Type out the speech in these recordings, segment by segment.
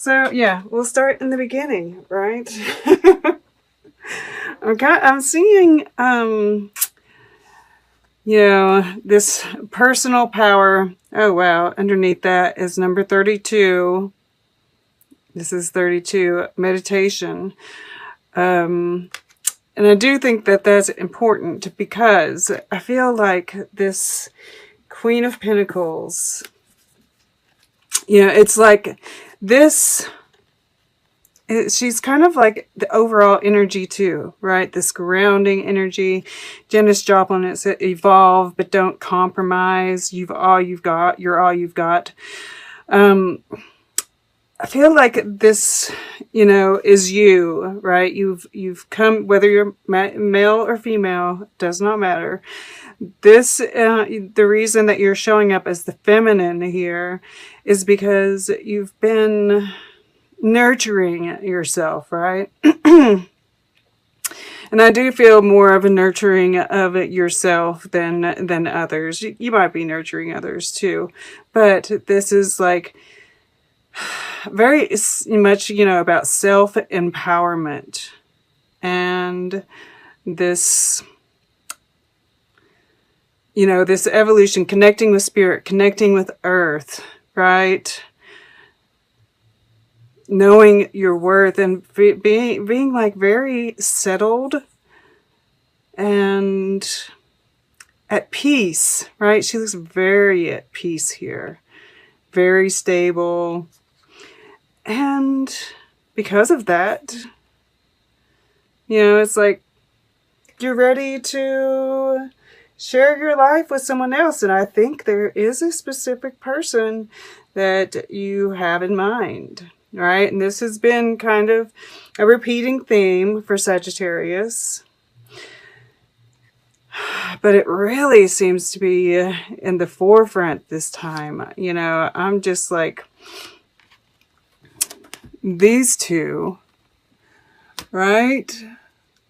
So yeah, we'll start in the beginning, right? I'm seeing this personal power. Oh wow, underneath that is number 32. This is 32, meditation. And I do think that that's important because I feel like this Queen of Pentacles, it's like this, she's kind of like the overall energy too, right? This grounding energy. Janis Joplin, it's evolve, but don't compromise. You're all you've got. I feel like this, is you, right? You've come, whether you're male or female, does not matter. This, the reason that you're showing up as the feminine here is because you've been nurturing yourself, right? And I do feel more of a nurturing of it yourself than others. You might be nurturing others too, but this is like very much, about self-empowerment and this, this evolution, connecting with spirit, connecting with earth, right? Knowing your worth and being like very settled and at peace, right? She looks very at peace here, very stable. And because of that, it's like you're ready to share your life with someone else. And I think there is a specific person that you have in mind, right? And this has been kind of a repeating theme for Sagittarius. But it really seems to be in the forefront this time. I'm just like, these two, right?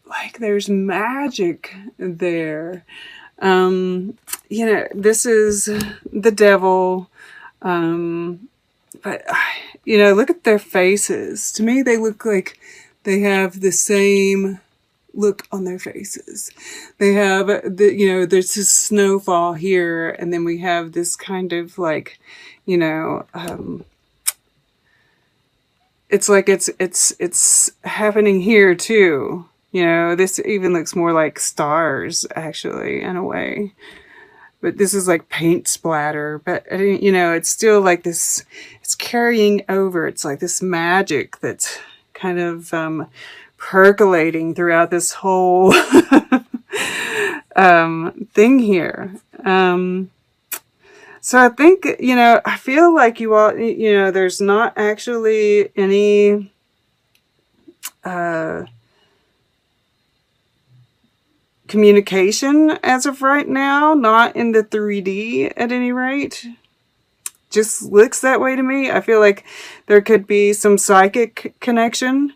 Like there's magic there. This is the devil. But, look at their faces. To me, they look like they have the same look on their faces. They have, there's this snowfall here, and then we have this kind of like, it's like it's happening here too. This even looks more like stars, actually, in a way. But this is like paint splatter. But, it's still like this, it's carrying over. It's like this magic that's kind of percolating throughout this whole thing here. So I think, I feel like you all, there's not actually any communication as of right now, not in the 3D at any rate. Just looks that way to me. I feel like there could be some psychic connection.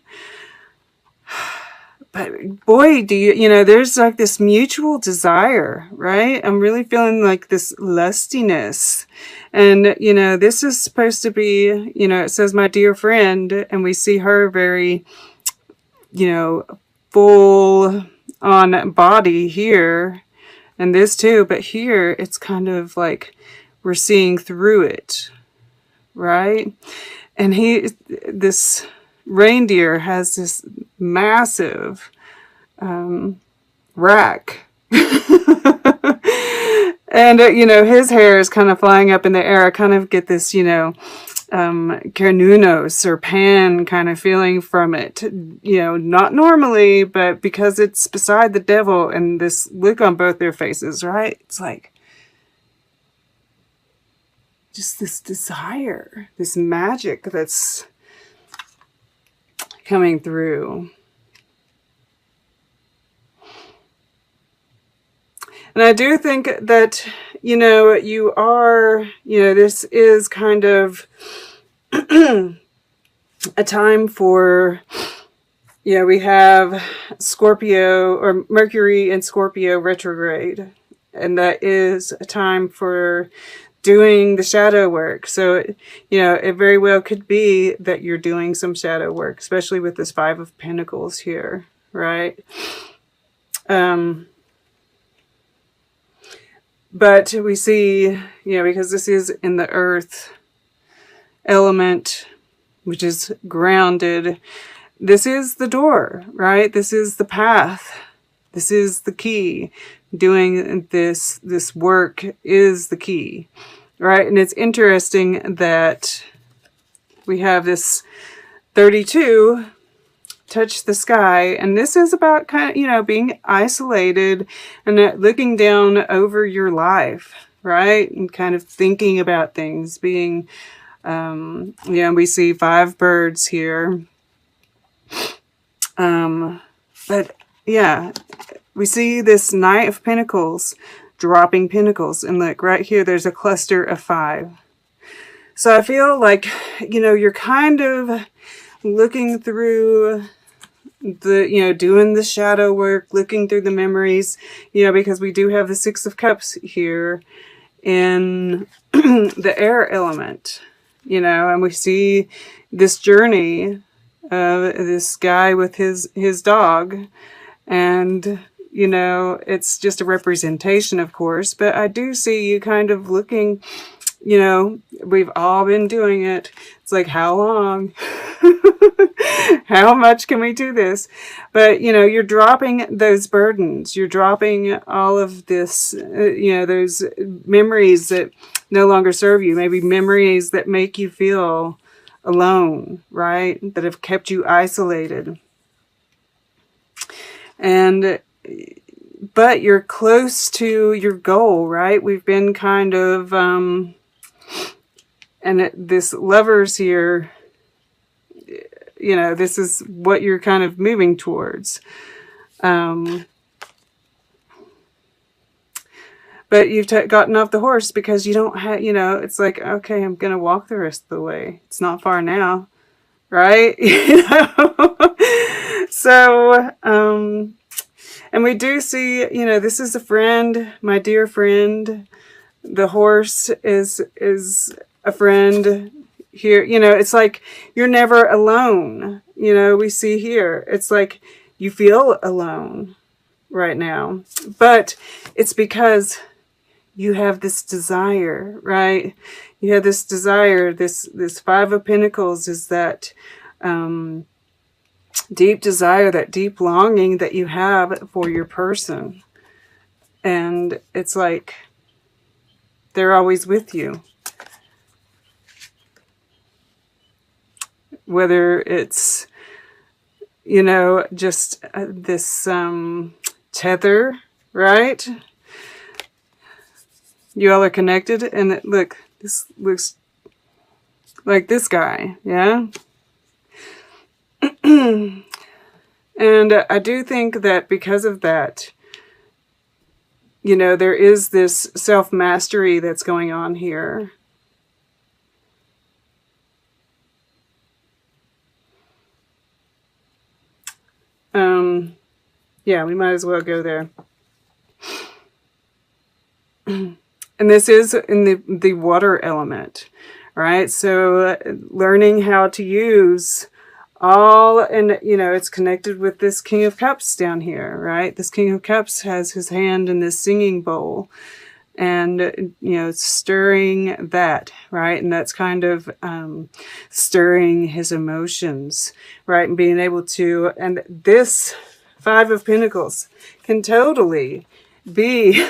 But boy, do there's like this mutual desire, right? I'm really feeling like this lustiness. And, this is supposed to be, it says my dear friend, and we see her very, full on body here, and this too. But here, it's kind of like we're seeing through it, right? And this reindeer has this massive rack. And, his hair is kind of flying up in the air. I kind of get this, Carnunos or Pan kind of feeling from it. Not normally, but because it's beside the devil and this look on both their faces, right? It's like just this desire, this magic that's coming through. And I do think that, you are, this is kind of a time for, we have Scorpio or Mercury in Scorpio retrograde. And that is a time for doing the shadow work. So, you know, it very well could be that you're doing some shadow work, especially with this Five of Pentacles here, right? But we see, you know, because this is in the earth element, which is grounded, this is the door, right? This is the path. This is the key. Doing this work is the key, right? And it's interesting that we have this 32 touch the sky, and this is about kind of, you know, being isolated and looking down over your life, right? And kind of thinking about things, being, yeah, we see 5 birds here. But yeah, we see this Knight of Pentacles dropping pentacles, and look right here, there's a cluster of 5. So I feel like, you know, you're kind of looking through the, you know, doing the shadow work, looking through the memories, you know, because we do have the 6 of Cups here in the air element, you know, and we see this journey of this guy with his dog, and, you know, it's just a representation, of course, but I do see you kind of looking, you know, we've all been doing it. It's like, how long? How much can we do this? But, you know, you're dropping those burdens. You're dropping all of this, you know, those memories that no longer serve you. Maybe memories that make you feel alone, right? That have kept you isolated. And, but you're close to your goal, right? We've been kind of, and this Lovers here, you know, this is what you're kind of moving towards. But you've gotten off the horse because you don't have, you know, it's like, okay, I'm going to walk the rest of the way. It's not far now, right? You know? So, and we do see, you know, this is a friend, my dear friend. The horse is a friend here. You know, it's like you're never alone. You know, we see here, it's like you feel alone right now, but it's because you have this desire, right? You have this desire. This 5 of Pentacles is that deep desire, that deep longing that you have for your person. And it's like they're always with you. Whether it's, you know, just this tether, right? You all are connected, and look, this looks like this guy, yeah? And I do think that because of that, you know, there is this self-mastery that's going on here. Yeah, we might as well go there. And this is in the water element, right? So learning how to use all, and, you know, it's connected with this King of Cups down here, right? This King of Cups has his hand in this singing bowl, and, you know, stirring that, right? And that's kind of stirring his emotions, right? And being able to, and this 5 of Pentacles can totally be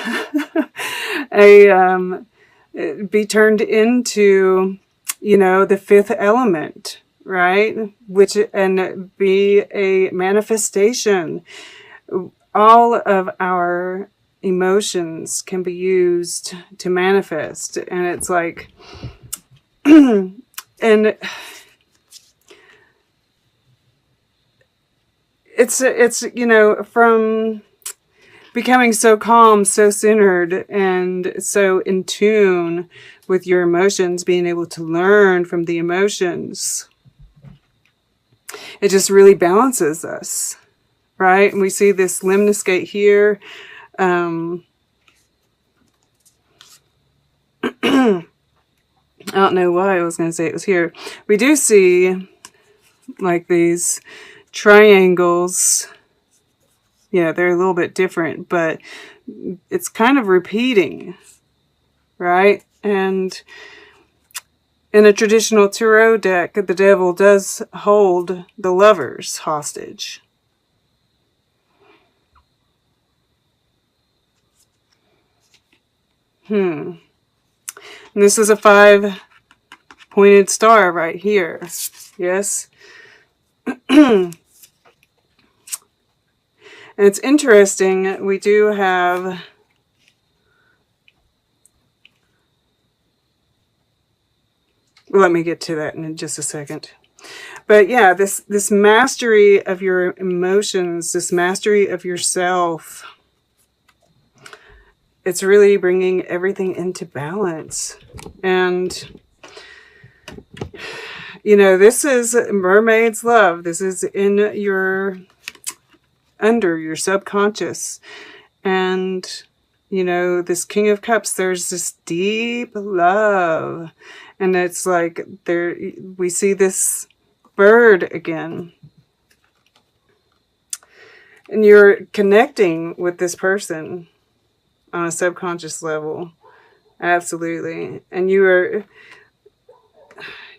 be turned into, you know, the 5th element, right? Which, and be a manifestation. All of our emotions can be used to manifest, and it's like, and it's, you know, from becoming so calm, so centered, and so in tune with your emotions, being able to learn from the emotions, it just really balances us, right? And we see this lemniscate here. I don't know why I was going to say it was here. We do see like these triangles. Yeah, they're a little bit different, but it's kind of repeating, right? And in a traditional tarot deck, the devil does hold the lovers hostage. And this is a 5-pointed star right here. Yes. And it's interesting, we do have let me get to that in just a second. But yeah, this mastery of your emotions, this mastery of yourself, it's really bringing everything into balance. And you know, this is mermaid's love. This is in your under your subconscious. And you know, this King of Cups, there's this deep love. And it's like there we see this bird again. And you're connecting with this person on a subconscious level. Absolutely. And you are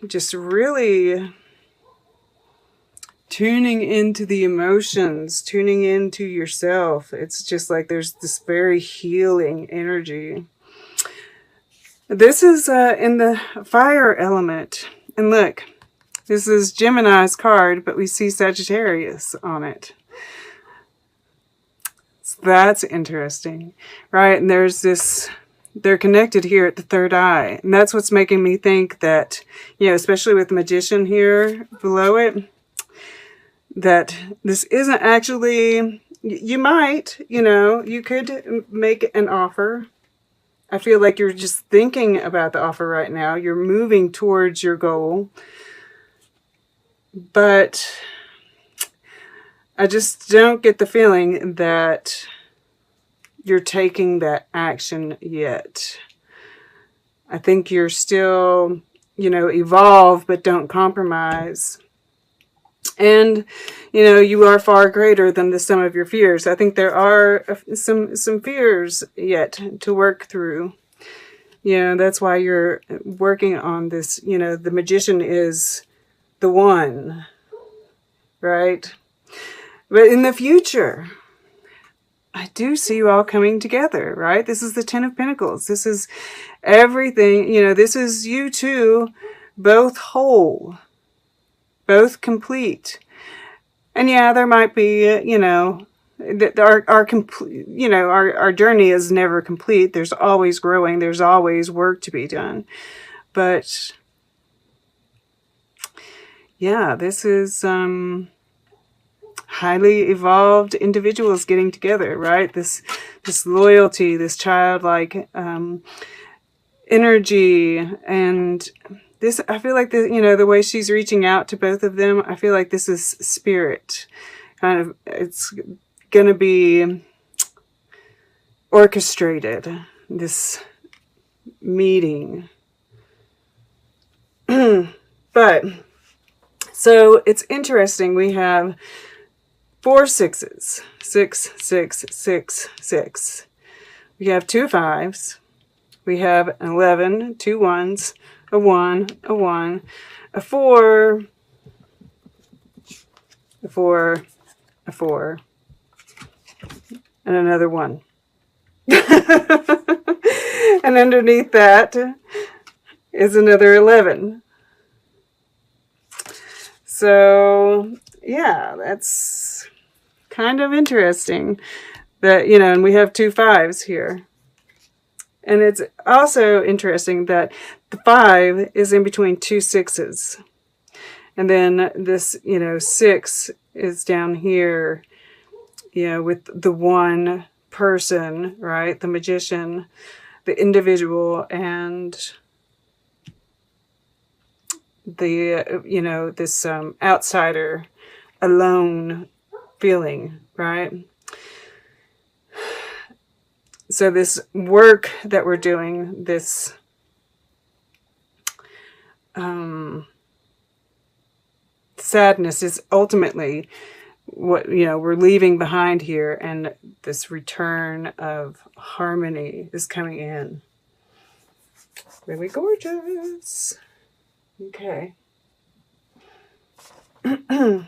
just really tuning into the emotions, tuning into yourself. It's just like there's this very healing energy. This is in the fire element. And look, this is Gemini's card, but we see Sagittarius on it. So that's interesting, right? And there's this, they're connected here at the third eye. And that's what's making me think that, you know, especially with the Magician here below it, that this isn't actually, you might, you know, you could make an offer. I feel like you're just thinking about the offer right now. You're moving towards your goal. But I just don't get the feeling that you're taking that action yet. I think you're still, you know, evolve, but don't compromise. And, you know, you are far greater than the sum of your fears. I think there are some fears yet to work through. You know, that's why you're working on this. You know, the Magician is the one, right? But in the future, I do see you all coming together, right? This is the Ten of Pentacles. This is everything, you know, this is you two, both whole. Both complete. And yeah, there might be, you know, our journey is never complete. There's always growing. There's always work to be done. But yeah, this is highly evolved individuals getting together, right? This loyalty, this childlike energy, and this, I feel like, you know, the way she's reaching out to both of them, I feel like this is spirit. Kind of, it's going to be orchestrated, this meeting. But, so it's interesting. We have 4 6s. 6, 6, 6, 6. We have 2 5s. We have an 11, 2 1s. A 1, a 1, a 4, a 4, a 4, and another 1. And underneath that is another 11. So, yeah, that's kind of interesting. That, you know, and we have 2 5s here. And it's also interesting that the 5 is in between 2 6s. And then this, you know, 6 is down here, you know, with the one person, right? The Magician, the individual, and the, you know, this outsider, alone feeling, right? So this work that we're doing, this sadness is ultimately what, you know, we're leaving behind here, and this return of harmony is coming in. Really gorgeous. Okay. Let's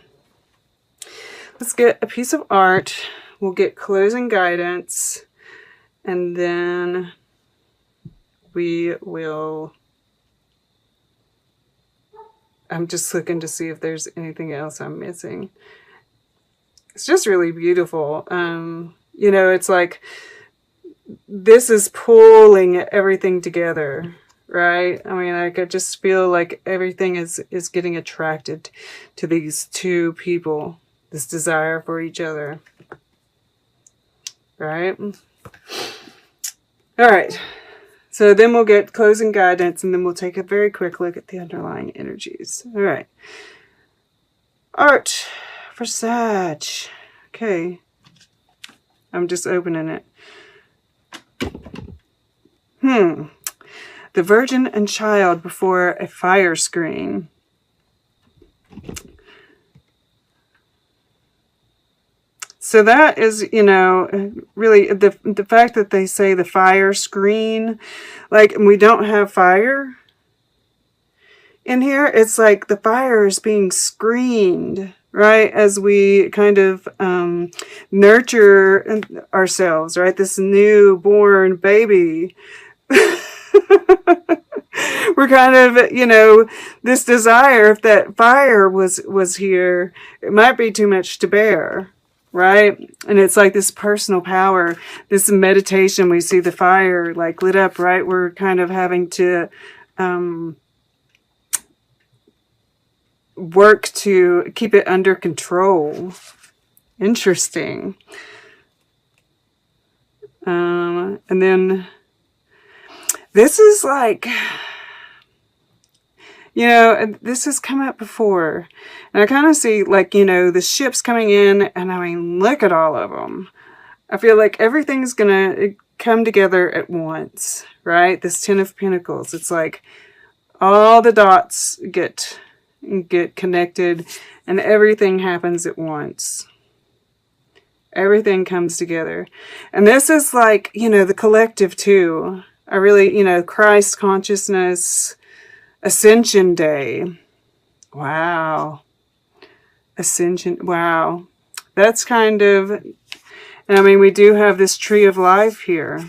get a piece of art. We'll get closing guidance, and then we will... I'm just looking to see if there's anything else I'm missing. It's just really beautiful. You know, it's like this is pulling everything together, right? I mean, I could just feel like everything is getting attracted to these two people, this desire for each other, right? All right. So then we'll get closing guidance, and then we'll take a very quick look at the underlying energies. All right. Art for Sag. Okay. I'm just opening it. The Virgin and Child before a fire screen. So that is, you know, really the fact that they say the fire screen, like we don't have fire in here. It's like the fire is being screened, right? As we kind of nurture ourselves, right? This newborn baby. We're kind of, you know, this desire, if that fire was here, it might be too much to bear. Right? And it's like this personal power, this meditation, we see the fire like lit up, right? We're kind of having to work to keep it under control. Interesting. And then this is like, you know, this has come up before. And I kind of see, like, you know, the ships coming in, and I mean, look at all of them. I feel like everything's going to come together at once, right? This Ten of Pentacles. It's like all the dots get connected, and everything happens at once. Everything comes together. And this is like, you know, the collective too. I really, you know, Christ consciousness, Ascension Day. Wow. Ascension. Wow. That's kind of, and I mean, we do have this tree of life here.